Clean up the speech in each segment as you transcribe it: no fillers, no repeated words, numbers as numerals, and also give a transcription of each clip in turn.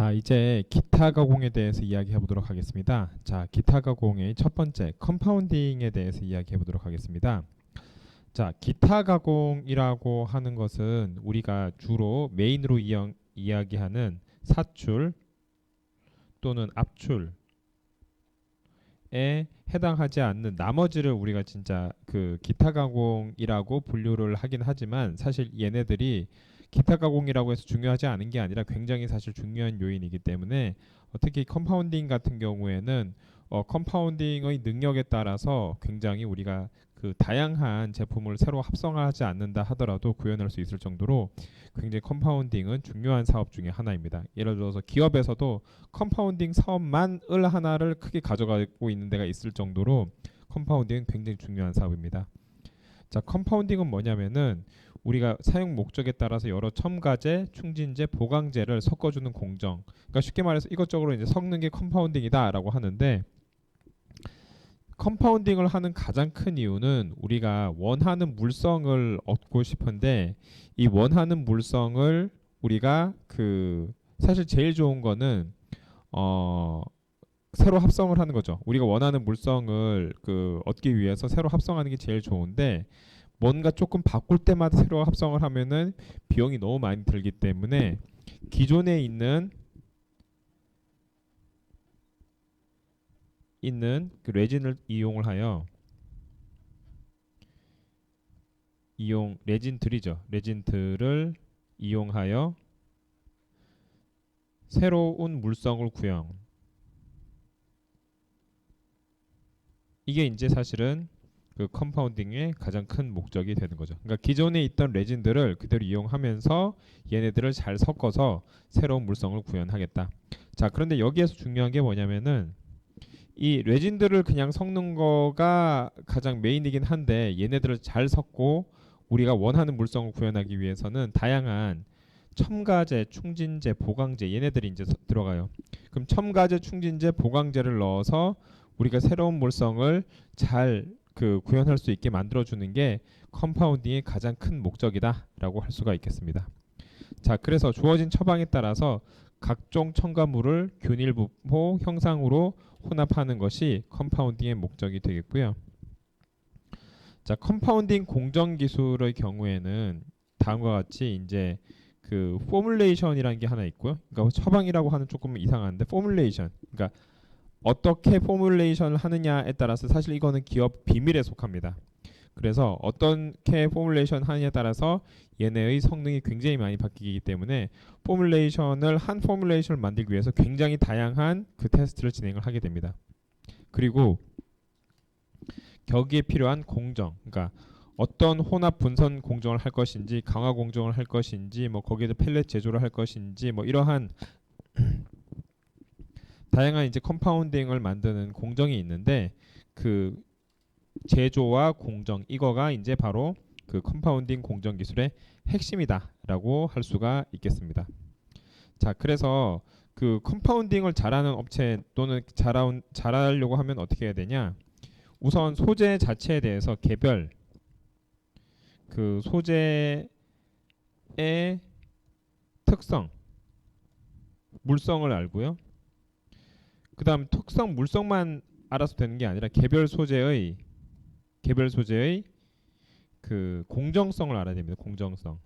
자, 이제 기타 가공에 대해서 이야기해 보도록 하겠습니다. 자, 기타 가공의 첫 번째 컴파운딩에 대해서 이야기해 보도록 하겠습니다. 자, 기타 가공이라고 하는 것은 우리가 주로 메인으로 이야기하는 사출 또는 압출에 해당하지 않는 나머지를 우리가 진짜 그 기타 가공이라고 분류를 하긴 하지만 사실 얘네들이 기타 가공이라고 해서 중요하지 않은 게 아니라 굉장히 사실 중요한 요인이기 때문에 특히 컴파운딩 같은 경우에는 컴파운딩의 능력에 따라서 굉장히 우리가 그 다양한 제품을 새로 합성하지 않는다 하더라도 구현할 수 있을 정도로 굉장히 컴파운딩은 중요한 사업 중에 하나입니다. 예를 들어서 기업에서도 컴파운딩 사업만을 하나를 크게 가져가고 있는 데가 있을 정도로 컴파운딩은 굉장히 중요한 사업입니다. 자, 컴파운딩은 뭐냐면은 우리가 사용 목적에 따라서 여러 첨가제, 충진제, 보강제를 섞어주는 공정. 그러니까 쉽게 말해서 이것저것 이제 섞는 게 컴파운딩이다라고 하는데, 컴파운딩을 하는 가장 큰 이유는 우리가 원하는 물성을 얻고 싶은데 이 원하는 물성을 우리가 사실 제일 좋은 거는 새로 합성을 하는 거죠. 우리가 원하는 물성을 얻기 위해서 새로 합성하는 게 제일 좋은데 뭔가 조금 바꿀 때마다 새로 합성을 하면은 비용이 너무 많이 들기 때문에 기존에 있는 그 레진을 이용을 하여 레진들을 이용하여 새로운 물성을 구형. 이게 이제 사실은 그 컴파운딩의 가장 큰 목적이 되는 거죠. 그러니까 기존에 있던 레진들을 그대로 이용하면서 얘네들을 잘 섞어서 새로운 물성을 구현하겠다. 자, 그런데 여기에서 중요한 게 뭐냐면은 이 레진들을 그냥 섞는 거가 가장 메인이긴 한데 얘네들을 잘 섞고 우리가 원하는 물성을 구현하기 위해서는 다양한 첨가제, 충진제, 보강제 얘네들이 이제 들어가요. 그럼 첨가제, 충진제, 보강제를 넣어서 우리가 새로운 물성을 잘 구현할 수 있게 만들어주는 게 컴파운딩의 가장 큰 목적이다라고 할 수가 있겠습니다. 자, 그래서 주어진 처방에 따라서 각종 첨가물을 균일분포 형상으로 혼합하는 것이 컴파운딩의 목적이 되겠고요. 자, 컴파운딩 공정 기술의 경우에는 다음과 같이 이제 그 포뮬레이션이라는 게 하나 있고요. 그러니까 처방이라고 하는 조금 이상한데 포뮬레이션. 그러니까 어떻게 포뮬레이션을 하느냐에 따라서 사실 이거는 기업 비밀에 속합니다. 그래서 어떻게 포뮬레이션 하느냐에 따라서 얘네의 성능이 굉장히 많이 바뀌기 때문에 한 포뮬레이션을 만들기 위해서 굉장히 다양한 그 테스트를 진행을 하게 됩니다. 그리고 거기에 필요한 공정, 그러니까 어떤 혼합 분선 공정을 할 것인지 강화 공정을 할 것인지 뭐 거기에서 펠렛 제조를 할 것인지 뭐 이러한 다양한 이제 컴파운딩을 만드는 공정이 있는데 그 제조와 공정 이거가 이제 바로 그 컴파운딩 공정 기술의 핵심이다라고 할 수가 있겠습니다. 자, 그래서 그 컴파운딩을 잘하는 업체 또는 잘하려고 하면 어떻게 해야 되냐? 우선 소재 자체에 대해서 개별 그 소재의 특성, 물성을 알고요. 그 다음 특성, 물성만 알아서 되는 게 아니라 개별 소재의 그 공정성을 알아야 됩니다. 공정성.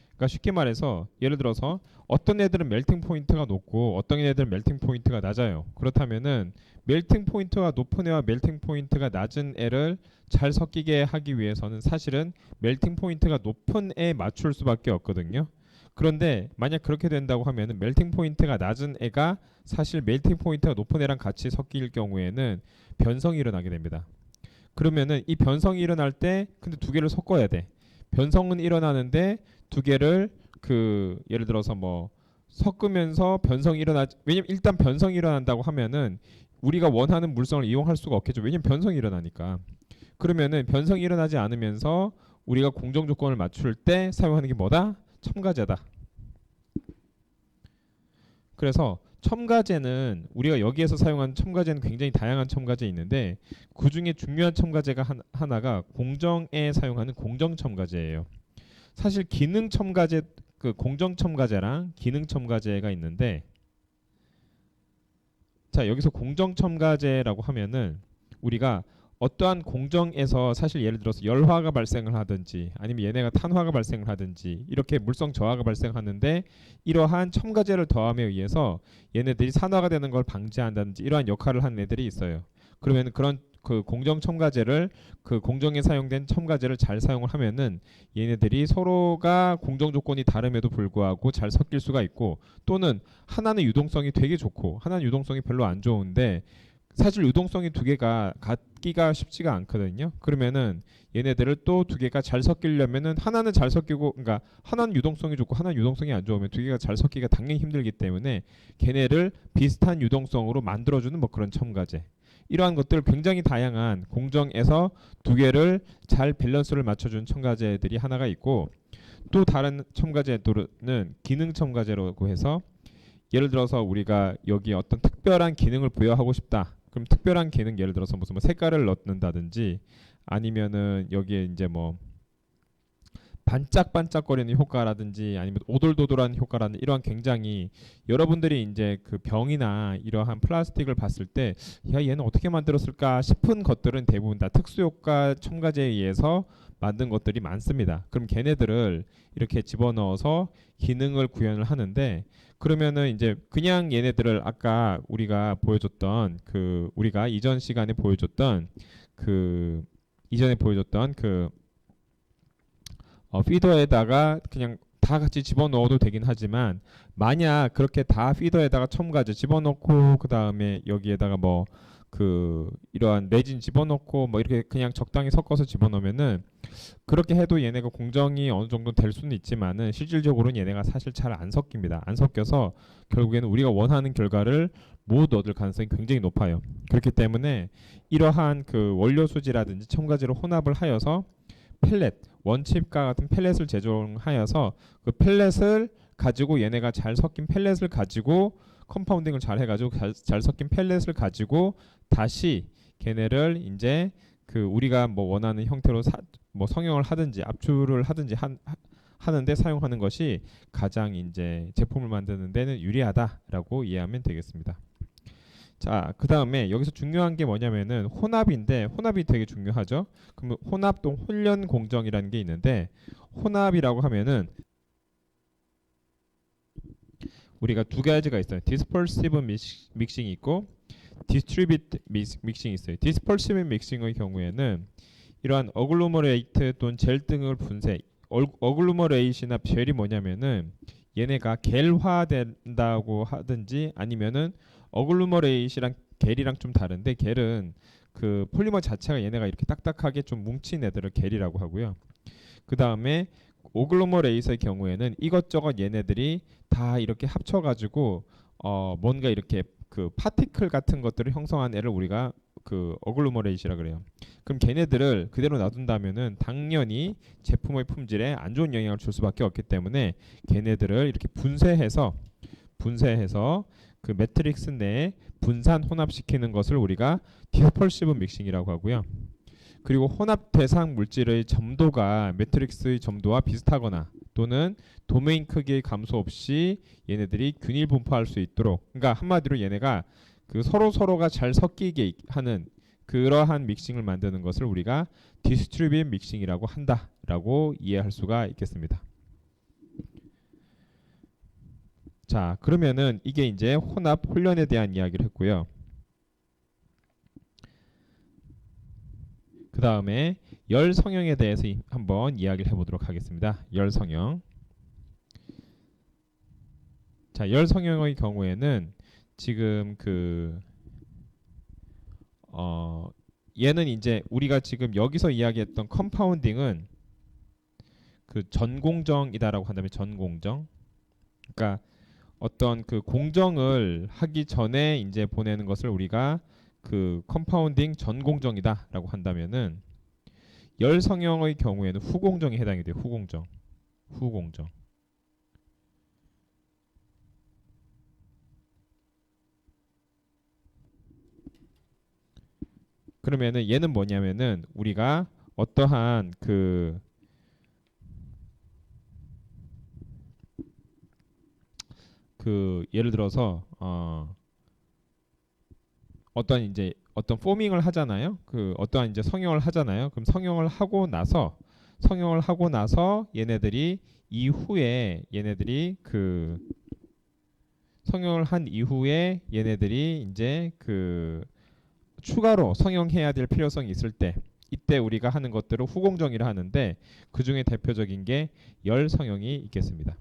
그러니까 쉽게 말해서 예를 들어서 어떤 애들은 멜팅 포인트가 높고 어떤 애들은 멜팅 포인트가 낮아요. 그렇다면은 멜팅 포인트가 높은 애와 멜팅 포인트가 낮은 애를 잘 섞이게 하기 위해서는 사실은 멜팅 포인트가 높은 애에 맞출 수밖에 없거든요. 그런데 만약 그렇게 된다고 하면은 멜팅 포인트가 낮은 애가 사실 멜팅 포인트가 높은 애랑 같이 섞일 경우에는 변성이 일어나게 됩니다. 그러면은 이 변성이 일어날 때 근데 두 개를 섞어야 돼. 변성은 일어나는데 두 개를 예를 들어서 뭐 섞으면서 왜냐면 일단 변성이 일어난다고 하면은 우리가 원하는 물성을 이용할 수가 없겠죠. 왜냐면 변성이 일어나니까. 그러면은 변성이 일어나지 않으면서 우리가 공정 조건을 맞출 때 사용하는 게 뭐다? 첨가제다. 그래서 첨가제는 우리가 여기에서 사용하는 첨가제는 굉장히 다양한 첨가제 있는데 그 중에 중요한 첨가제가 하나가 공정에 사용하는 공정 첨가제예요. 사실 기능 첨가제 공정 첨가제랑 기능 첨가제가 있는데 자, 여기서 공정첨가제라고 하면은 우리가 어떠한 공정에서 사실 예를 들어서 열화가 발생을 하든지 아니면 얘네가 탄화가 발생을 하든지 이렇게 물성 저하가 발생하는데 이러한 첨가제를 더함에 의해서 얘네들이 산화가 되는 걸 방지한다든지 이러한 역할을 하는 애들이 있어요. 그러면 그런 그 공정 첨가제를 그 공정에 사용된 첨가제를 잘 사용을 하면은 얘네들이 서로가 공정 조건이 다름에도 불구하고 잘 섞일 수가 있고 또는 하나는 유동성이 되게 좋고 하나는 유동성이 별로 안 좋은데 사실 유동성이 두 개가 같기가 쉽지가 않거든요. 그러면은 얘네들을 또 두 개가 잘 섞이려면은 하나는 잘 섞이고, 그러니까 하나는 유동성이 좋고 하나는 유동성이 안 좋으면 두 개가 잘 섞기가 당연히 힘들기 때문에 걔네를 비슷한 유동성으로 만들어주는 뭐 그런 첨가제. 이러한 것들 굉장히 다양한 공정에서 두 개를 잘 밸런스를 맞춰준 첨가제들이 하나가 있고 또 다른 첨가제들은 기능 첨가제라고 해서 예를 들어서 우리가 여기 어떤 특별한 기능을 부여하고 싶다. 그럼 특별한 기능 예를 들어서 무슨 뭐 색깔을 넣는다든지 아니면은 여기에 이제 뭐 반짝반짝거리는 효과라든지 아니면 오돌도돌한 효과라든지 이러한 굉장히 여러분들이 이제 그 병이나 이러한 플라스틱을 봤을 때 야 얘는 어떻게 만들었을까 싶은 것들은 대부분 다 특수효과 첨가제에 의해서 만든 것들이 많습니다. 그럼 걔네들을 이렇게 집어넣어서 기능을 구현을 하는데 그러면은 이제 그냥 얘네들을 아까 우리가 보여줬던 그 우리가 이전 시간에 보여줬던 그 이전에 보여줬던 그 피더에다가 그냥 다 같이 집어넣어도 되긴 하지만 만약 그렇게 다 피더에다가 첨가제 집어넣고 그 다음에 여기에다가 뭐 그 이러한 레진 집어넣고 뭐 이렇게 그냥 적당히 섞어서 집어넣으면은 그렇게 해도 얘네가 공정이 어느 정도 될 수는 있지만은 실질적으로는 얘네가 사실 잘 안 섞입니다. 안 섞여서 결국에는 우리가 원하는 결과를 못 얻을 가능성이 굉장히 높아요. 그렇기 때문에 이러한 그 원료 수지라든지 첨가제를 혼합을 하여서 펠렛, 원칩과 같은 펠렛을 제조하여서 그 펠렛을 가지고 얘네가 잘 섞인 펠렛을 가지고 컴파운딩을 잘 해가지고 잘 섞인 펠렛을 가지고 다시 걔네를 이제 그 우리가 뭐 원하는 형태로 뭐 성형을 하든지 압출을 하든지 하는데 사용하는 것이 가장 이제 제품을 만드는 데는 유리하다라고 이해하면 되겠습니다. 자, 그 다음에 여기서 중요한 게 뭐냐면은 혼합인데 혼합이 되게 중요하죠. 그럼 혼합 또 혼련 공정이라는 게 있는데 혼합이라고 하면은 우리가 두 가지가 있어요. 디스퍼시브 믹싱이 있고 디스트리뷰트 믹싱이 있어요. 디스퍼시브 믹싱의 경우에는 이러한 어글로머레이트 또는 젤 등을 분쇄 어글로머레이트나 젤이 뭐냐면은 얘네가 겔화된다고 하든지 아니면은 어글로머레이트랑 겔이랑 좀 다른데 겔은 그 폴리머 자체가 얘네가 이렇게 딱딱하게 좀 뭉친 애들을 겔이라고 하고요. 그 다음에 오글로머레이트의 경우에는 이것저것 얘네들이 다 이렇게 합쳐가지고 뭔가 이렇게 그 파티클 같은 것들을 형성한 애를 우리가 그 어글로머레이트라 그래요. 그럼 걔네들을 그대로 놔둔다면은 당연히 제품의 품질에 안 좋은 영향을 줄 수밖에 없기 때문에 걔네들을 이렇게 분쇄해서 그 매트릭스 내에 분산 혼합시키는 것을 우리가 디스펄시브 믹싱이라고 하고요. 그리고 혼합 대상 물질의 점도가 매트릭스의 점도와 비슷하거나 또는 도메인 크기의 감소 없이 얘네들이 균일 분포할 수 있도록 그러니까 한마디로 얘네가 그 서로가 잘 섞이게 하는 그러한 믹싱을 만드는 것을 우리가 디스트리뷰트 믹싱이라고 한다라고 이해할 수가 있겠습니다. 자, 그러면은 이게 이제 혼합 혼련에 대한 이야기를 했고요. 그 다음에 열 성형에 대해서 한번 이야기를 해보도록 하겠습니다. 열 성형. 자, 열 성형의 경우에는 지금 얘는 이제 우리가 지금 여기서 이야기했던 컴파운딩은 그 전공정이다라고 한다면 전공정. 그러니까 어떤 그 공정을 하기 전에 이제 보내는 것을 우리가 그 컴파운딩 전공정이다라고 한다면은 열 성형의 경우에는 후공정이 해당이 돼요. 후공정. 그러면은 얘는 뭐냐면은 우리가 어떠한 그 예를 들어서 어떤 포밍을 하잖아요. 그 어떠한 이제 성형을 하잖아요. 그럼 성형을 하고 나서 얘네들이 이후에 얘네들이 그 성형을 한 이후에 얘네들이 이제 그 추가로 성형해야 될 필요성이 있을 때 이때 우리가 하는 것들을 후공정이라 하는데 그 중에 대표적인 게 열 성형이 있겠습니다.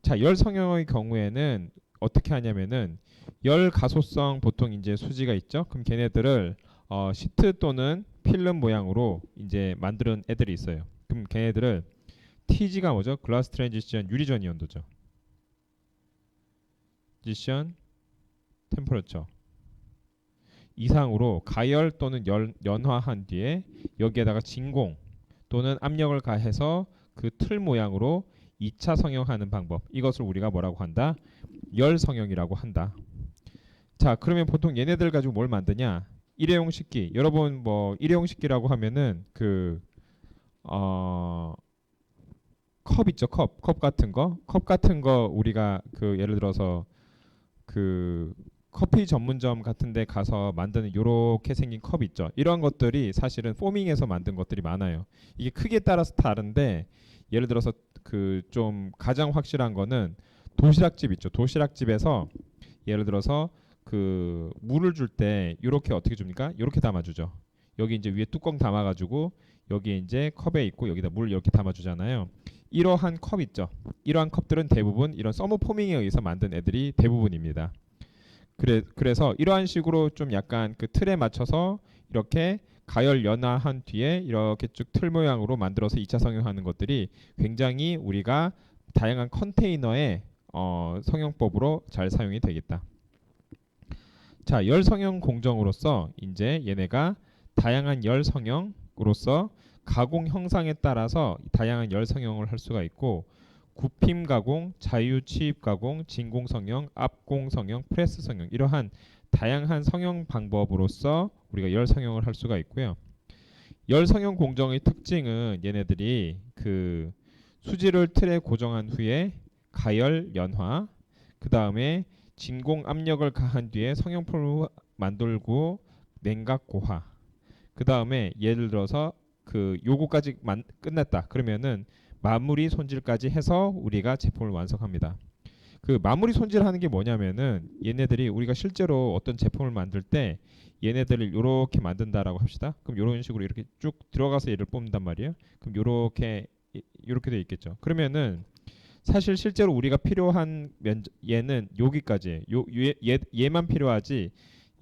자, 열 성형의 경우에는 어떻게 하냐면은 열 가소성 보통 이제 수지가 있죠. 그럼 걔네들을 시트 또는 필름 모양으로 이제 만드는 애들이 있어요. 그럼 걔네들을 TG가 뭐죠? 글라스 트랜지션 유리전 이온도죠. 지션 템퍼러처 이상으로 가열 또는 연화한 뒤에 여기에다가 진공 또는 압력을 가해서 그 틀 모양으로 2차 성형하는 방법, 이것을 우리가 뭐라고 한다? 열 성형이라고 한다. 자, 그러면 보통 얘네들 가지고 뭘 만드냐? 일회용 식기. 여러분 뭐 일회용 식기라고 하면은 컵 있죠? 컵 같은 거. 컵 같은 거 우리가 그 예를 들어서 그 커피 전문점 같은 데 가서 만드는 요렇게 생긴 컵 있죠. 이런 것들이 사실은 포밍에서 만든 것들이 많아요. 이게 크기에 따라서 다른데 예를 들어서 그 좀 가장 확실한 거는 도시락집 있죠. 도시락집에서 예를 들어서 그 물을 줄 때 요렇게 어떻게 줍니까? 요렇게 담아주죠. 여기 이제 위에 뚜껑 담아가지고 여기 이제 컵에 있고 여기다 물 이렇게 담아주잖아요. 이러한 컵 있죠. 이러한 컵들은 대부분 이런 서머 포밍에 의해서 만든 애들이 대부분입니다. 그래서 이러한 식으로 좀 약간 그 틀에 맞춰서 이렇게 가열 연화한 뒤에 이렇게 쭉 틀 모양으로 만들어서 2차 성형하는 것들이 굉장히 우리가 다양한 컨테이너의 성형법으로 잘 사용이 되겠다. 자, 열 성형 공정으로서 이제 얘네가 다양한 열 성형으로서 가공 형상에 따라서 다양한 열 성형을 할 수가 있고 굽힘 가공, 자유 치입 가공, 진공 성형, 압공 성형, 프레스 성형 이러한 다양한 성형 방법으로서 우리가 열 성형을 할 수가 있고요. 열 성형 공정의 특징은 얘네들이 그 수지를 틀에 고정한 후에 가열 연화, 그 다음에 진공 압력을 가한 뒤에 성형품을 만들고 냉각 고화, 그 다음에 예를 들어서 그 요거까지 끝났다 그러면은 마무리 손질까지 해서 우리가 제품을 완성합니다. 그 마무리 손질하는 게 뭐냐면은 얘네들이 우리가 실제로 어떤 제품을 만들 때 얘네들을 이렇게 만든다라고 합시다. 그럼 이런 식으로 이렇게 쭉 들어가서 얘를 뽑는단 말이에요. 그럼 이렇게 돼 있겠죠. 그러면은 사실 실제로 우리가 필요한 얘는 여기까지 얘만 필요하지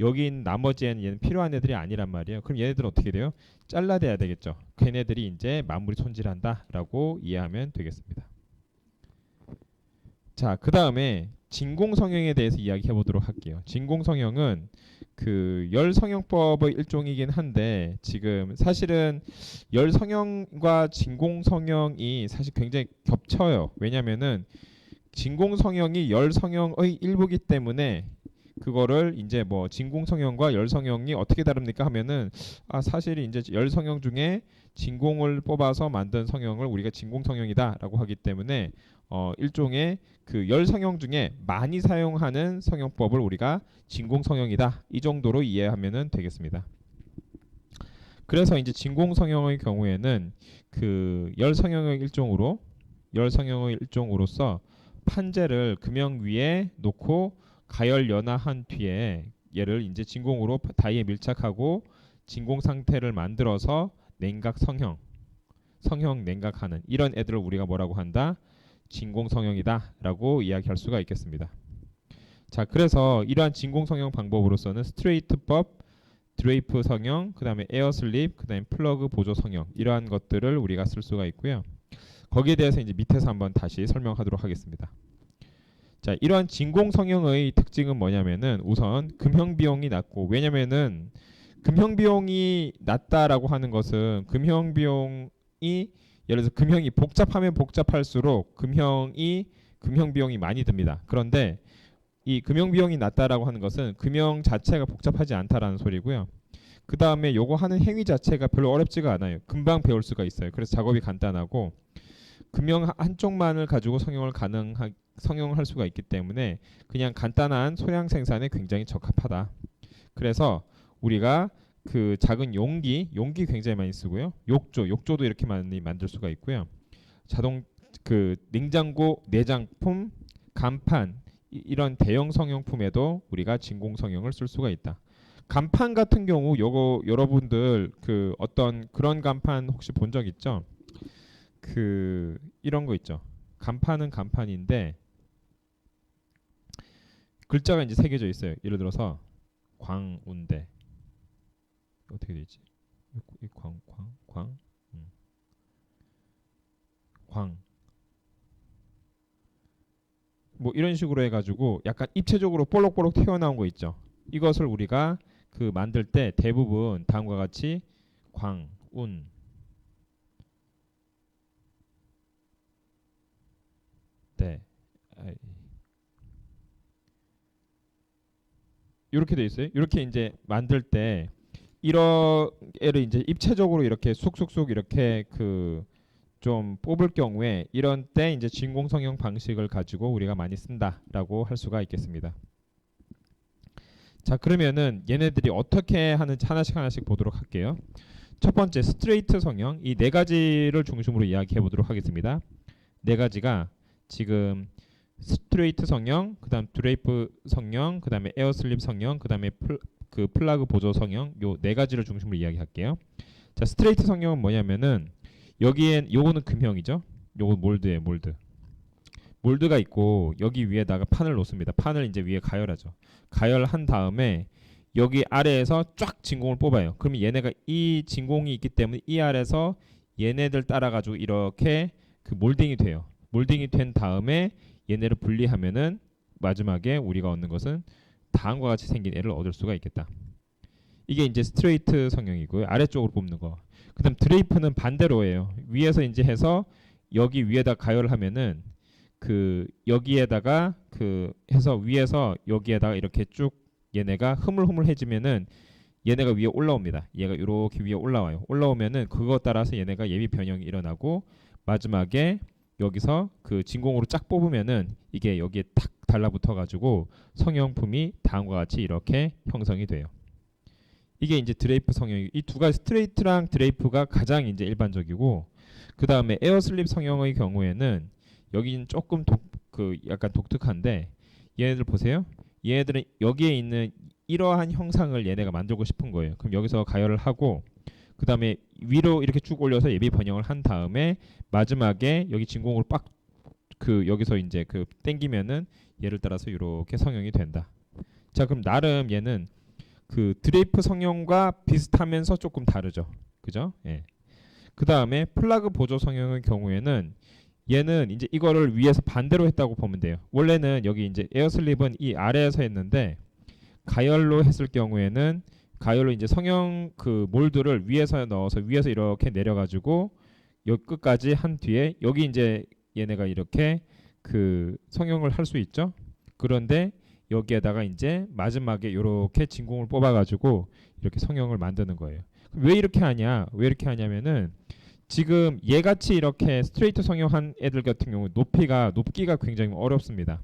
여기 있는 나머지에는 얘는 필요한 애들이 아니란 말이에요. 그럼 얘네들은 어떻게 돼요? 잘라내야 되겠죠. 걔네들이 이제 마무리 손질한다라고 이해하면 되겠습니다. 자, 그 다음에 진공 성형에 대해서 이야기해 보도록 할게요. 진공 성형은 그 열 성형법의 일종이긴 한데 지금 사실은 열 성형과 진공 성형이 사실 굉장히 겹쳐요. 왜냐면은 진공 성형이 열 성형의 일부기 때문에 그거를 이제 뭐 진공 성형과 열 성형이 어떻게 다릅니까 하면은 사실 이제 열 성형 중에 진공을 뽑아서 만든 성형을 우리가 진공 성형이다라고 하기 때문에 일종의 그 열 성형 중에 많이 사용하는 성형법을 우리가 진공 성형이다 이 정도로 이해하면은 되겠습니다. 그래서 이제 진공 성형의 경우에는 그 열 성형의 일종으로서 판재를 금형 위에 놓고 가열 연화한 뒤에 얘를 이제 진공으로 다이에 밀착하고 진공 상태를 만들어서 냉각 성형 냉각하는 이런 애들을 우리가 뭐라고 한다? 진공 성형이다라고 이야기할 수가 있겠습니다. 자, 그래서 이러한 진공 성형 방법으로서는 스트레이트법, 드레이프 성형, 그다음에 에어 슬립, 그다음에 플러그 보조 성형 이러한 것들을 우리가 쓸 수가 있고요. 거기에 대해서 이제 밑에서 한번 다시 설명하도록 하겠습니다. 자, 이러한 진공 성형의 특징은 뭐냐면은 우선 금형 비용이 낮고 왜냐면은 금형 비용이 낮다라고 하는 것은 금형 비용이 예를 들어서 금형이 복잡하면 복잡할수록 금형 비용이 많이 듭니다. 그런데 이 금형 비용이 낮다라고 하는 것은 금형 자체가 복잡하지 않다라는 소리고요. 그 다음에 요거 하는 행위 자체가 별로 어렵지가 않아요. 금방 배울 수가 있어요. 그래서 작업이 간단하고 금형 한쪽만을 가지고 성형을 할 수가 있기 때문에 그냥 간단한 소량 생산에 굉장히 적합하다. 그래서 우리가 그 작은 용기 굉장히 많이 쓰고요. 욕조도 이렇게 많이 만들 수가 있고요. 자동 그 냉장고, 내장품, 간판 이런 대형 성형품에도 우리가 진공 성형을 쓸 수가 있다. 간판 같은 경우 요거 여러분들 그 어떤 그런 간판 혹시 본 적 있죠? 그 이런 거 있죠. 간판은 간판인데 글자가 이제 새겨져 있어요. 예를 들어서 광운대 어떻게 되지? 광 광. 뭐 이런 식으로 해가지고 약간 입체적으로 볼록볼록 튀어나온 거 있죠. 이것을 우리가 그 만들 때 대부분 다음과 같이 광, 운, 대 이렇게 돼 있어요. 이렇게 이제 만들 때 이런 애를 이제 입체적으로 이렇게 쑥쑥쑥 이렇게 그 좀 뽑을 경우에 이런 때 이제 진공 성형 방식을 가지고 우리가 많이 쓴다라고 할 수가 있겠습니다. 자, 그러면은 얘네들이 어떻게 하는지 하나씩 보도록 할게요. 첫 번째 스트레이트 성형, 이 네 가지를 중심으로 이야기해 보도록 하겠습니다. 네 가지가 지금 스트레이트 성형, 그다음 드레이프 성형, 그다음에 에어슬립 성형, 그다음에 플라그 보조 성형, 요 네 가지를 중심으로 이야기할게요. 자, 스트레이트 성형은 뭐냐면은 여기엔 요거는 금형이죠. 요거 몰드예요, 몰드. 몰드가 있고 여기 위에다가 판을 놓습니다. 판을 이제 위에 가열하죠. 가열한 다음에 여기 아래에서 쫙 진공을 뽑아요. 그러면 얘네가 이 진공이 있기 때문에 이 아래에서 얘네들 따라 가지고 이렇게 그 몰딩이 돼요. 몰딩이 된 다음에 얘네를 분리하면은 마지막에 우리가 얻는 것은 다음과 같이 생긴 애를 얻을 수가 있겠다. 이게 이제 스트레이트 성형이고요. 아래쪽으로 뽑는 거. 그다음 드레이프는 반대로예요. 위에서 이제 해서 여기 위에다 가열을 하면은 그 여기에다가 그 해서 위에서 여기에다가 이렇게 쭉 얘네가 흐물흐물해지면은 얘네가 위에 올라옵니다. 얘가 이렇게 위에 올라와요. 올라오면은 그거 따라서 얘네가 예비 변형이 일어나고 마지막에 여기서 그 진공으로 쫙 뽑으면은 이게 여기에 탁 달라붙어 가지고 성형품이 다음과 같이 이렇게 형성이 돼요. 이게 이제 드레이프 성형. 이 두 가지 스트레이트랑 드레이프가 가장 이제 일반적이고 그 다음에 에어슬립 성형의 경우에는 여기는 조금 그 약간 독특한데 얘네들 보세요. 얘네들은 여기에 있는 이러한 형상을 얘네가 만들고 싶은 거예요. 그럼 여기서 가열을 하고 그 다음에 위로 이렇게 쭉 올려서 예비 번영을 한 다음에 마지막에 여기 진공으로 빡 그 여기서 이제 그 땡기면은 얘를 따라서 이렇게 성형이 된다. 자, 그럼 나름 얘는 그 드레이프 성형과 비슷하면서 조금 다르죠. 그죠? 예. 그 다음에 플라그 보조 성형의 경우에는 얘는 이제 이거를 위에서 반대로 했다고 보면 돼요. 원래는 여기 이제 에어슬립은 이 아래에서 했는데 가열로 했을 경우에는 가열로 이제 성형 그 몰드를 위에서 넣어서 위에서 이렇게 내려가지고 여기 끝까지 한 뒤에 여기 이제 얘네가 이렇게 그 성형을 할 수 있죠. 그런데 여기에다가 이제 마지막에 이렇게 진공을 뽑아가지고 이렇게 성형을 만드는 거예요. 왜 이렇게 하냐? 왜 이렇게 하냐면은 지금 얘같이 이렇게 스트레이트 성형한 애들 같은 경우 높기가 굉장히 어렵습니다.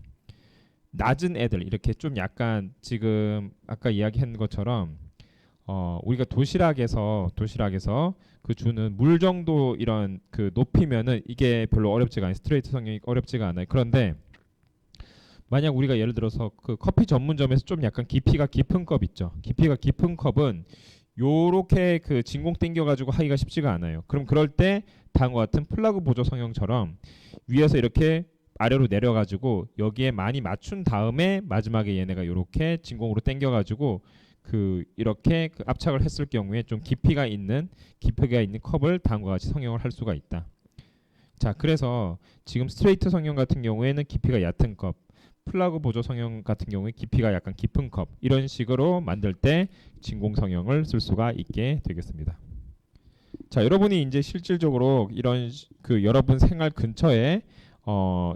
낮은 애들 이렇게 좀 약간 지금 아까 이야기한 것처럼 우리가 도시락에서 그 주는 물 정도 이런 그 높이면은 이게 별로 어렵지가 않아요. 스트레이트 성형이 어렵지가 않아요. 그런데 만약 우리가 예를 들어서 그 커피 전문점에서 좀 약간 깊이가 깊은 컵 있죠. 깊이가 깊은 컵은 요렇게 그 진공 땡겨 가지고 하기가 쉽지가 않아요. 그럼 그럴 때 다음과 같은 플러그 보조 성형처럼 위에서 이렇게 아래로 내려 가지고 여기에 많이 맞춘 다음에 마지막에 얘네가 요렇게 진공으로 땡겨 가지고 그 이렇게 그 압착을 했을 경우에 좀 깊이가 있는 컵을 다음과 같이 성형을 할 수가 있다. 자, 그래서 지금 스트레이트 성형 같은 경우에는 깊이가 얕은 컵, 플러그 보조 성형 같은 경우에 깊이가 약간 깊은 컵 이런 식으로 만들 때 진공 성형을 쓸 수가 있게 되겠습니다. 자, 여러분이 이제 실질적으로 이런 그 여러분 생활 근처에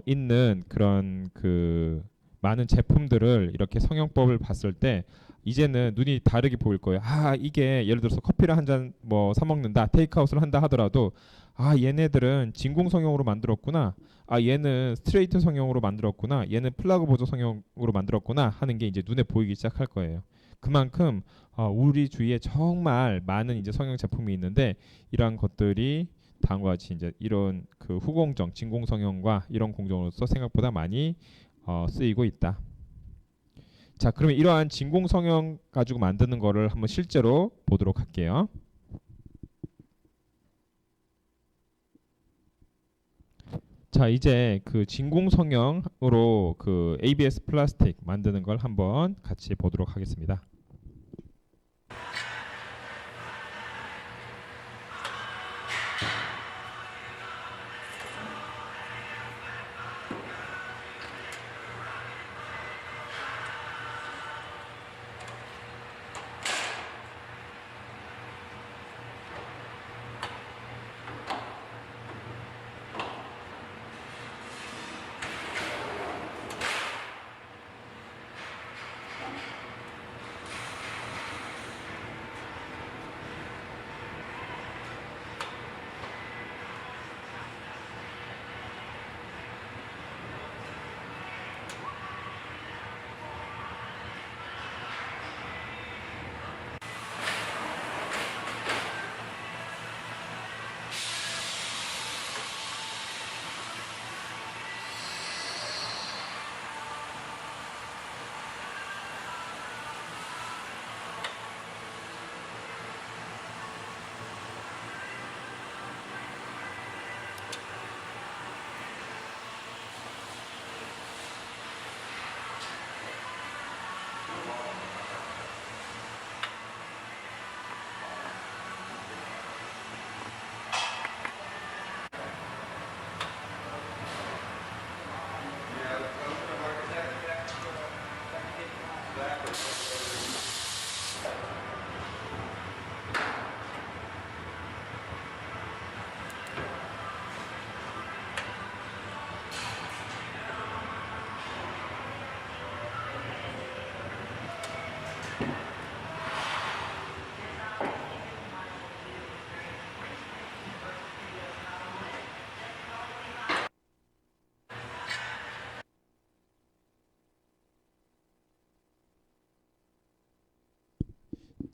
있는 그런 그 많은 제품들을 이렇게 성형법을 봤을 때 이제는 눈이 다르게 보일 거예요. 아, 이게 예를 들어서 커피를 한 잔 뭐 사 먹는다, 테이크아웃을 한다 하더라도 아, 얘네들은 진공 성형으로 만들었구나. 아, 얘는 스트레이트 성형으로 만들었구나. 얘는 플러그 보조 성형으로 만들었구나 하는 게 이제 눈에 보이기 시작할 거예요. 그만큼 우리 주위에 정말 많은 이제 성형 제품이 있는데 이러한 것들이 다음과 같이 이제 이런 그 후공정, 진공 성형과 이런 공정으로서 생각보다 많이 쓰이고 있다. 자, 그러면 이러한 진공 성형 가지고 만드는 거를 한번 실제로 보도록 할게요. 자, 이제 그 진공 성형으로 그 ABS 플라스틱 만드는 걸 한번 같이 보도록 하겠습니다.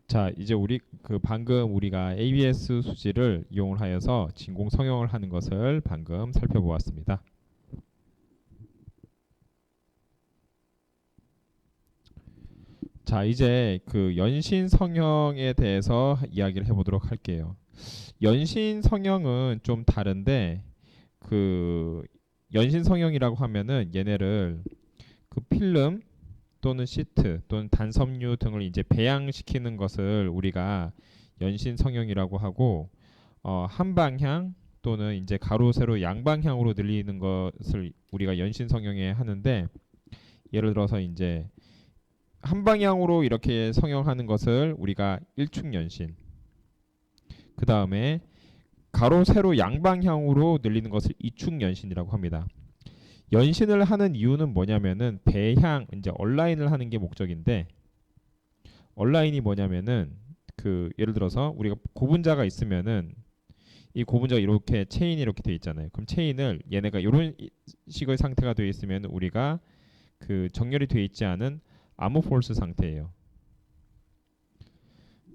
자, 이제 우리 그 방금 우리가 ABS 수지를 이용을 하여서 진공 성형을 하는 것을 방금 살펴보았습니다. 자, 이제 그 연신 성형에 대해서 이야기를 해보도록 할게요. 연신 성형은 좀 다른데 그 연신 성형이라고 하면은 얘네를 그 필름 또는 시트 또는 단섬유 등을 이제 배양시키는 것을 우리가 연신 성형이라고 하고 한 방향 또는 이제 가로 세로 양방향으로 늘리는 것을 우리가 연신 성형에 하는데 예를 들어서 이제 한 방향으로 이렇게 성형하는 것을 우리가 일축 연신, 그 다음에 가로 세로 양방향으로 늘리는 것을 이축 연신이라고 합니다. 연신을 하는 이유는 뭐냐면은 배향 이제 얼라인을 하는 게 목적인데, 얼라인이 뭐냐면은 그 예를 들어서 우리가 고분자가 있으면은 이 고분자가 이렇게 체인이 이렇게 돼 있잖아요. 그럼 체인을 얘네가 이런 식의 상태가 되어 있으면 우리가 그 정렬이 되어 있지 않은 아모포스 상태예요.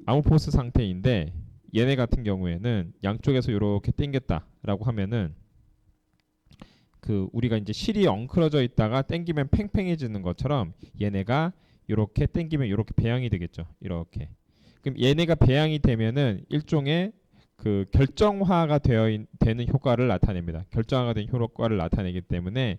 아모포스 상태인데 얘네 같은 경우에는 양쪽에서 이렇게 당겼다라고 하면은 그 우리가 이제 실이 엉클어져 있다가 당기면 팽팽해지는 것처럼 얘네가 이렇게 당기면 이렇게 배양이 되겠죠. 이렇게. 그럼 얘네가 배양이 되면은 일종의 그 결정화가 되는 효과를 나타냅니다. 결정화가 된 효과를 나타내기 때문에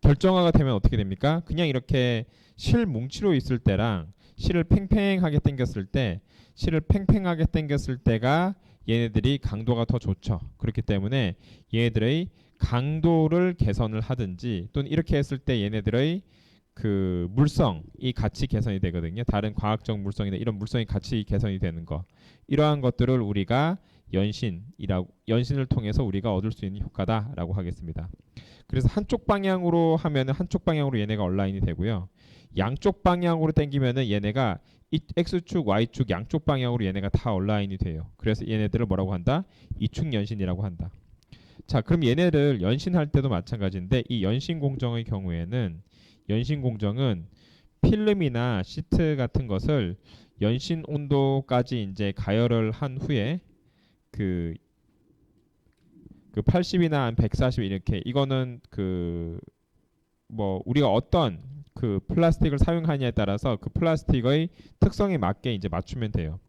결정화가 되면 어떻게 됩니까? 그냥 이렇게 실 뭉치로 있을 때랑 실을 팽팽하게 당겼을 때, 실을 팽팽하게 당겼을 때가 얘네들이 강도가 더 좋죠. 그렇기 때문에 얘네들의 강도를 개선을 하든지 또는 이렇게 했을 때 얘네들의 그 물성이 같이 개선이 되거든요. 다른 과학적 물성이나 이런 물성이 같이 개선이 되는 거. 이러한 것들을 우리가 연신을 통해서 우리가 얻을 수 있는 효과다라고 하겠습니다. 그래서 한쪽 방향으로 하면은 한쪽 방향으로 얘네가 얼라인이 되고요. 양쪽 방향으로 당기면은 얘네가 이 X축, Y축 양쪽 방향으로 얘네가 다 얼라인이 돼요. 그래서 얘네들을 뭐라고 한다? 이축 연신이라고 한다. 자, 그럼 얘네를 연신할 때도 마찬가지인데 이 연신 공정의 경우에는 연신 공정은 필름이나 시트 같은 것을 연신 온도까지 이제 가열을 한 후에 그, 그 80이나 140 이렇게 이거는 그 뭐 우리가 어떤 그 플라스틱을 사용하냐에 따라서 그 플라스틱의 특성에 맞게 이제 맞추면 돼요.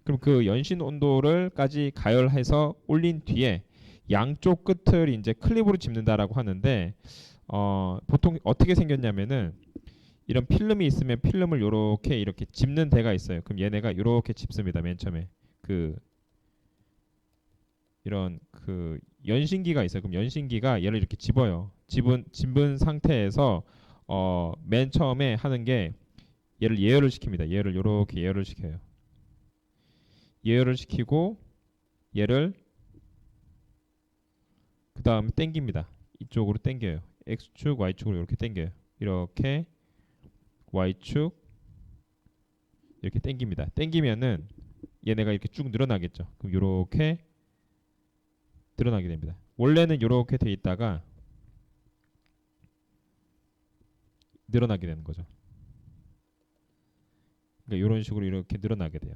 그럼 그 연신 온도를까지 가열해서 올린 뒤에 양쪽 끝을 이제 클립으로 집는다라고 하는데 보통 어떻게 생겼냐면은 이런 필름이 있으면 필름을 이렇게 집는 데가 있어요. 그럼 얘네가 이렇게 집습니다. 맨 처음에 그 이런 그 연신기가 있어요. 그럼 연신기가 얘를 이렇게 집어요. 집은 상태에서 맨 처음에 하는 게 얘를 예열을 시킵니다. 얘를 이렇게 예열을 시켜요. 예열을 시키고 얘를 그 다음에 당깁니다. 이쪽으로 당겨요. X축, Y축으로 이렇게 당겨요. 이렇게 Y축 이렇게 당깁니다. 당기면은 얘네가 이렇게 쭉 늘어나겠죠. 그럼 이렇게 늘어나게 됩니다. 원래는 이렇게 돼 있다가 늘어나게 되는 거죠. 그러니까 이런 식으로 이렇게 늘어나게 돼요.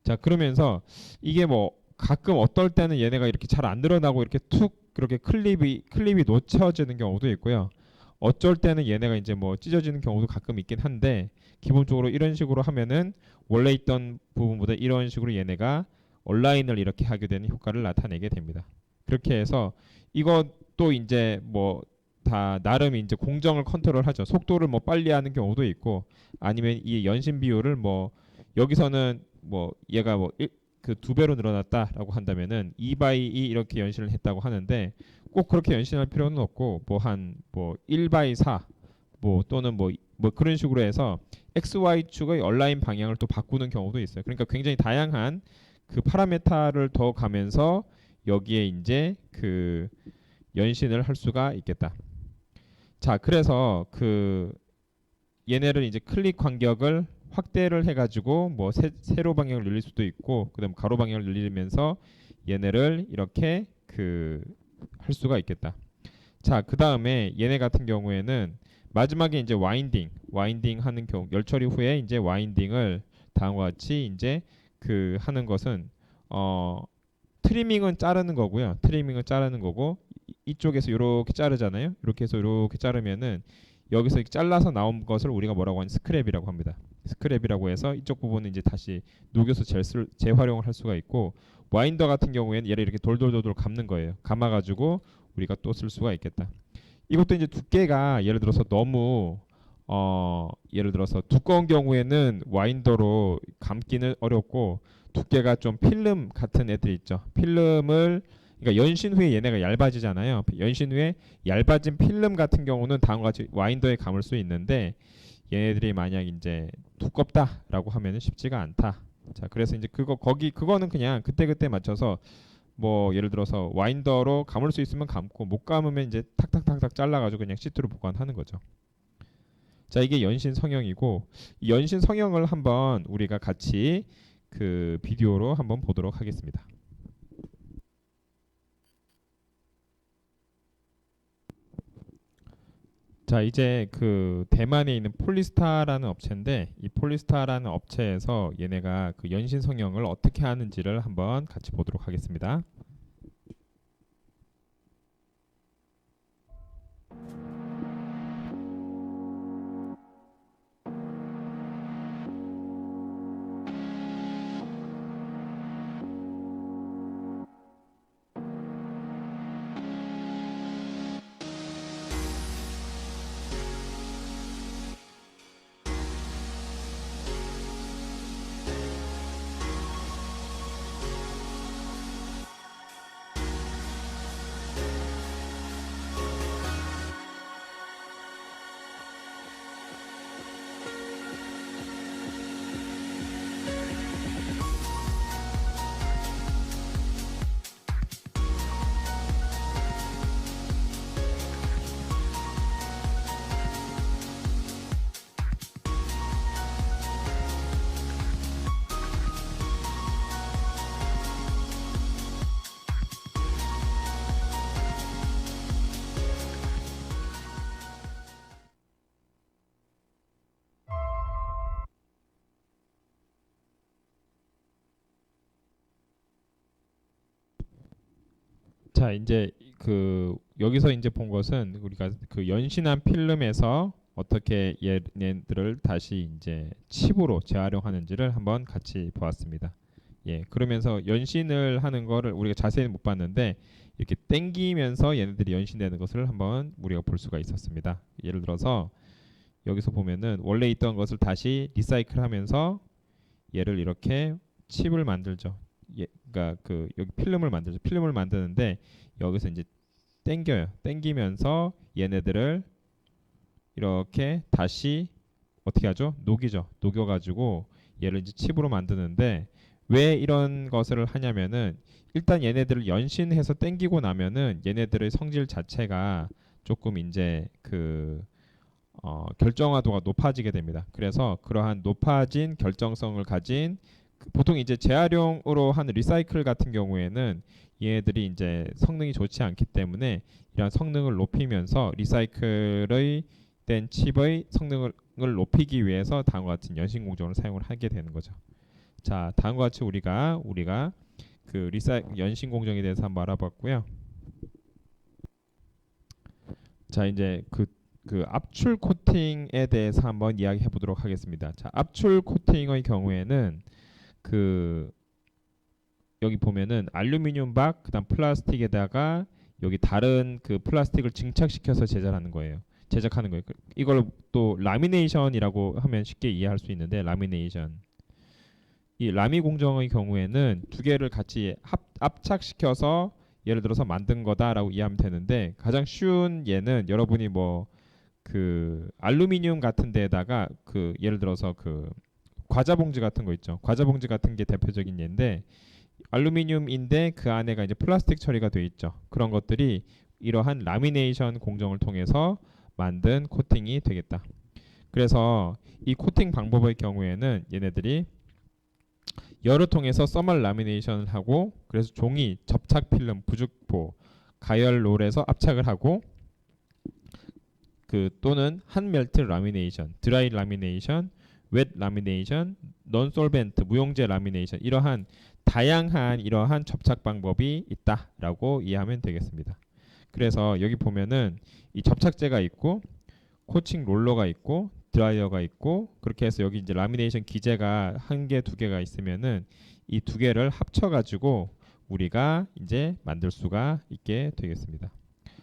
자, 그러면서 이게 뭐 가끔 어떨 때는 얘네가 이렇게 잘 안 늘어나고 이렇게 툭 그렇게 클립이 놓쳐지는 경우도 있고요. 어쩔 때는 얘네가 이제 뭐 찢어지는 경우도 가끔 있긴 한데 기본적으로 이런 식으로 하면은 원래 있던 부분보다 이런 식으로 얘네가 온라인을 이렇게 하게 되는 효과를 나타내게 됩니다. 그렇게 해서 이것도 이제 뭐 다 나름 이제 공정을 컨트롤하죠. 속도를 뭐 빨리 하는 경우도 있고 아니면 이 연신 비율을 뭐 여기서는 뭐 얘가 뭐 그 두 배로 늘어났다라고 한다면은 2 2 이렇게 연신을 했다고 하는데 꼭 그렇게 연신할 필요는 없고 뭐 한 뭐 1 4 뭐 또는 뭐 그런 식으로 해서 XY 축의 얼라인 방향을 또 바꾸는 경우도 있어요. 그러니까 굉장히 다양한 그 파라메타를 더 가면서 여기에 이제 그 연신을 할 수가 있겠다. 자, 그래서 그 얘네를 이제 클릭 간격을 확대를 해가지고 뭐 세로 방향을 늘릴 수도 있고 그다음 가로 방향을 늘리면서 얘네를 이렇게 그 할 수가 있겠다. 자, 그 다음에 얘네 같은 경우에는 마지막에 이제 와인딩 하는 경우 열 처리 후에 이제 와인딩을 다음과 같이 이제 그 하는 것은 트리밍은 자르는 거고요. 트리밍은 자르는 거고 이쪽에서 이렇게 자르잖아요. 이렇게 해서 이렇게 자르면은 여기서 이렇게 잘라서 나온 것을 우리가 뭐라고 하냐 스크랩이라고 합니다. 스크랩이라고 해서 이쪽 부분은 이제 다시 녹여서 재활용을 할 수가 있고 와인더 같은 경우에는 얘를 이렇게 돌돌돌돌 감는 거예요. 감아가지고 우리가 또 쓸 수가 있겠다. 이것도 이제 두께가 예를 들어서 너무 예를 들어서 두꺼운 경우에는 와인더로 감기는 어렵고 두께가 좀 필름 같은 애들 있죠. 필름을 그러니까 연신 후에 얘네가 얇아지잖아요. 연신 후에 얇아진 필름 같은 경우는 다음과 같이 와인더에 감을 수 있는데 얘네들이 만약 이제 두껍다라고 하면은 쉽지가 않다. 자, 그래서 이제 그거는 그냥 그때그때 맞춰서 뭐 예를 들어서 와인더로 감을 수 있으면 감고 못 감으면 이제 탁탁탁탁 잘라가지고 그냥 시트로 보관하는 거죠. 자, 이게 연신 성형이고 이 연신 성형을 한번 우리가 같이 그 비디오로 한번 보도록 하겠습니다. 자, 이제 그 대만에 있는 폴리스타라는 업체인데 이 폴리스타라는 업체에서 얘네가 그 연신 성형을 어떻게 하는지를 한번 같이 보도록 하겠습니다. 자, 이제 그 여기서 이제 본 것은 우리가 그 연신한 필름에서 어떻게 얘네들을 다시 이제 칩으로 재활용하는지를 한번 같이 보았습니다. 예, 그러면서 연신을 하는 거를 우리가 자세히는 못 봤는데 이렇게 땡기면서 얘네들이 연신되는 것을 한번 우리가 볼 수가 있었습니다. 예를 들어서 여기서 보면은 원래 있던 것을 다시 리사이클하면서 얘를 이렇게 칩을 만들죠. 예, 그러니까 그 여기 필름을 만들죠. 필름을 만드는데 여기서 이제 땡겨요. 땡기면서 얘네들을 이렇게 다시 어떻게 하죠? 녹이죠. 녹여가지고 얘를 이제 칩으로 만드는데 왜 이런 것을 하냐면은 일단 얘네들을 연신해서 땡기고 나면은 얘네들의 성질 자체가 조금 이제 그 결정화도가 높아지게 됩니다. 그래서 그러한 높아진 결정성을 가진 보통 이제 재활용으로 하는 리사이클 같은 경우에는 얘네들이 이제 성능이 좋지 않기 때문에 이러한 성능을 높이면서 리사이클의 된 칩의 성능을 높이기 위해서 다음과 같은 연신 공정을 사용을 하게 되는 거죠. 자, 다음과 같이 우리가 그 연신 공정에 대해서 한번 알아봤고요. 자, 이제 그 압출 코팅에 대해서 한번 이야기해 보도록 하겠습니다. 자, 압출 코팅의 경우에는 그 여기 보면은 알루미늄 박 그다음 플라스틱에다가 여기 다른 그 플라스틱을 증착시켜서 제작하는 거예요. 이걸 또 라미네이션이라고 하면 쉽게 이해할 수 있는데 라미네이션. 이 라미 공정의 경우에는 두 개를 같이 압착시켜서 예를 들어서 만든 거다라고 이해하면 되는데 가장 쉬운 예는 여러분이 뭐 그 알루미늄 같은 데에다가 그 예를 들어서 그 과자 봉지 같은 거 있죠. 과자 봉지 같은 게 대표적인 예인데 알루미늄인데 그 안에가 이제 플라스틱 처리가 돼 있죠. 그런 것들이 이러한 라미네이션 공정을 통해서 만든 코팅이 되겠다. 그래서 이 코팅 방법의 경우에는 얘네들이 열을 통해서 서멀 라미네이션을 하고 그래서 종이, 접착 필름, 부직포, 가열 롤에서 압착을 하고 그 또는 한 멜트 라미네이션, 드라이 라미네이션, 웻 라미네이션, non 솔벤트 무용제 라미네이션 이러한 다양한 이러한 접착 방법이 있다라고 이해하면 되겠습니다. 그래서 여기 보면은 이 접착제가 있고 코팅 롤러가 있고 드라이어가 있고 그렇게 해서 여기 이제 라미네이션 기제가 한 개, 두 개가 있으면은 이 두 개를 합쳐 가지고 우리가 이제 만들 수가 있게 되겠습니다.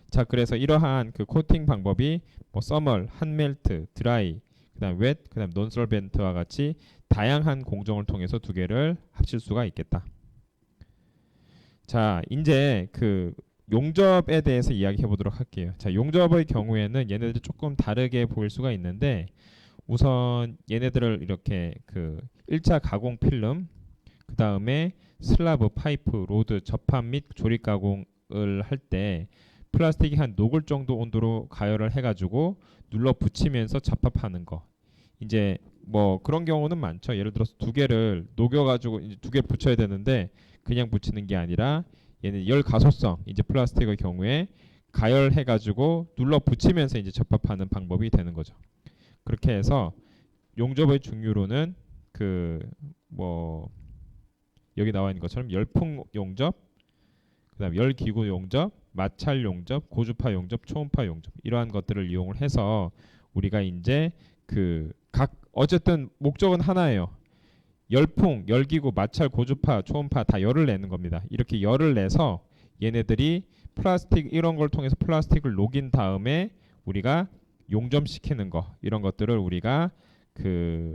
자, 그래서 이러한 그 코팅 방법이 뭐 서멀, 한멜트, 드라이, 그다음 웻, 그다음 논솔벤트와 같이 다양한 공정을 통해서 두 개를 합칠 수가 있겠다. 자, 이제 그 용접에 대해서 이야기해 보도록 할게요. 자, 용접의 경우에는 얘네들이 조금 다르게 보일 수가 있는데 우선 얘네들을 이렇게 그 1차 가공 필름, 그 다음에 슬라브, 파이프, 로드, 접합 및 조립 가공을 할 때 플라스틱이 한 녹을 정도 온도로 가열을 해가지고 눌러 붙이면서 접합하는 거. 이제 뭐 그런 경우는 많죠. 예를 들어서 두 개를 녹여가지고 이제 두 개 붙여야 되는데 그냥 붙이는 게 아니라 얘는 열 가소성 이제 플라스틱의 경우에 가열해가지고 눌러 붙이면서 이제 접합하는 방법이 되는 거죠. 그렇게 해서 용접의 중류로는 그 뭐 여기 나와 있는 것처럼 열풍 용접, 그다음 열기구 용접, 마찰 용접, 고주파 용접, 초음파 용접 이러한 것들을 이용을 해서 우리가 이제 그 각 어쨌든 목적은 하나예요. 열풍, 열기구, 마찰, 고주파, 초음파 다 열을 내는 겁니다. 이렇게 열을 내서 얘네들이 플라스틱 이런 걸 통해서 플라스틱을 녹인 다음에 우리가 용접시키는 거 이런 것들을 우리가 그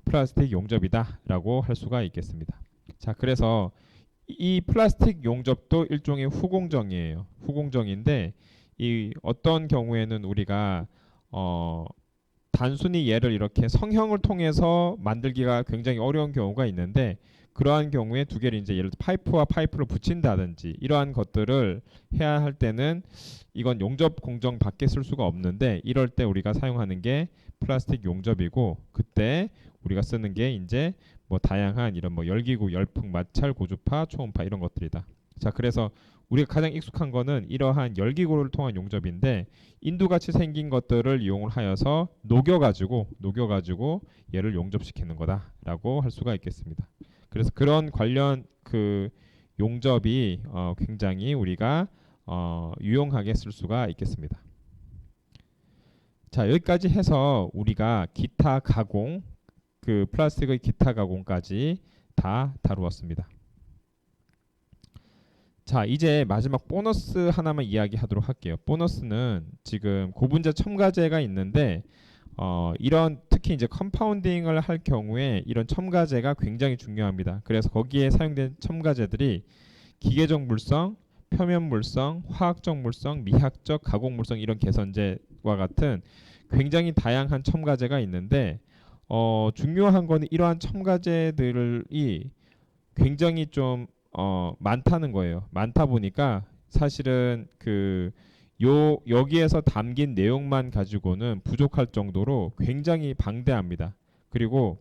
플라스틱 용접이다라고 할 수가 있겠습니다. 자, 그래서 이 플라스틱 용접도 일종의 후공정이에요. 후공정인데 이 어떤 경우에는 우리가 단순히 얘를 이렇게 성형을 통해서 만들기가 굉장히 어려운 경우가 있는데 그러한 경우에 두 개를 이제 예를 들어 파이프와 파이프를 붙인다든지 이러한 것들을 해야 할 때는 이건 용접 공정 밖에 쓸 수가 없는데 이럴 때 우리가 사용하는 게 플라스틱 용접이고 그때 우리가 쓰는 게 이제 뭐 다양한 이런 뭐 열기구, 열풍, 마찰, 고주파, 초음파 이런 것들이다. 자, 그래서 우리가 가장 익숙한 거는 이러한 열기구를 통한 용접인데 인두같이 생긴 것들을 이용을 하여서 녹여가지고 얘를 용접시키는 거다라고 할 수가 있겠습니다. 그래서 그런 관련 그 용접이 굉장히 우리가 유용하게 쓸 수가 있겠습니다. 자, 여기까지 해서 우리가 기타 가공, 그 플라스틱의 기타 가공까지 다 다루었습니다. 자, 이제 마지막 보너스 하나만 이야기하도록 할게요. 보너스는 지금 고분자 첨가제가 있는데 이런 특히 이제 컴파운딩을 할 경우에 이런 첨가제가 굉장히 중요합니다. 그래서 거기에 사용된 첨가제들이 기계적 물성, 표면 물성, 화학적 물성, 미학적 가공 물성 이런 개선제와 같은 굉장히 다양한 첨가제가 있는데 중요한 거는 이러한 첨가제들이 굉장히 좀 많다는 거예요. 많다 보니까 사실은 여기에서 담긴 내용만 가지고는 부족할 정도로 굉장히 방대합니다. 그리고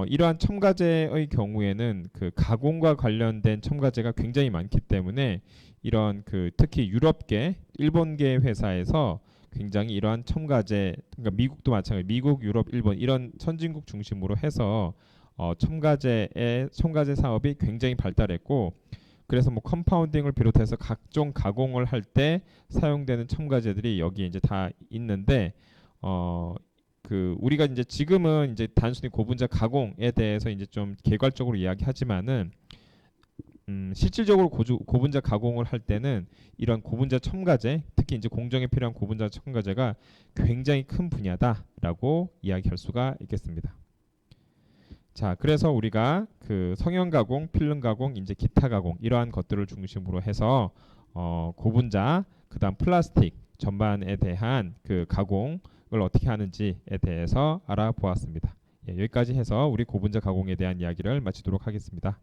이러한 첨가제의 경우에는 그 가공과 관련된 첨가제가 굉장히 많기 때문에 이런 특히 유럽계, 일본계 회사에서 굉장히 이러한 첨가제, 그러니까 미국도 마찬가지, 미국, 유럽, 일본 이런 선진국 중심으로 해서 첨가제 사업이 굉장히 발달했고, 그래서 뭐 컴파운딩을 비롯해서 각종 가공을 할 때 사용되는 첨가제들이 여기 이제 다 있는데 우리가 이제 지금은 이제 단순히 고분자 가공에 대해서 이제 좀 개괄적으로 이야기하지만은 실질적으로 고분자 가공을 할 때는 이런 고분자 첨가제, 특히 이제 공정에 필요한 고분자 첨가제가 굉장히 큰 분야다라고 이야기할 수가 있겠습니다. 자, 그래서 우리가 성형 가공, 필름 가공, 이제 기타 가공 이러한 것들을 중심으로 해서 고분자, 그다음 플라스틱 전반에 대한 가공을 어떻게 하는지에 대해서 알아보았습니다. 예, 여기까지 해서 우리 고분자 가공에 대한 이야기를 마치도록 하겠습니다.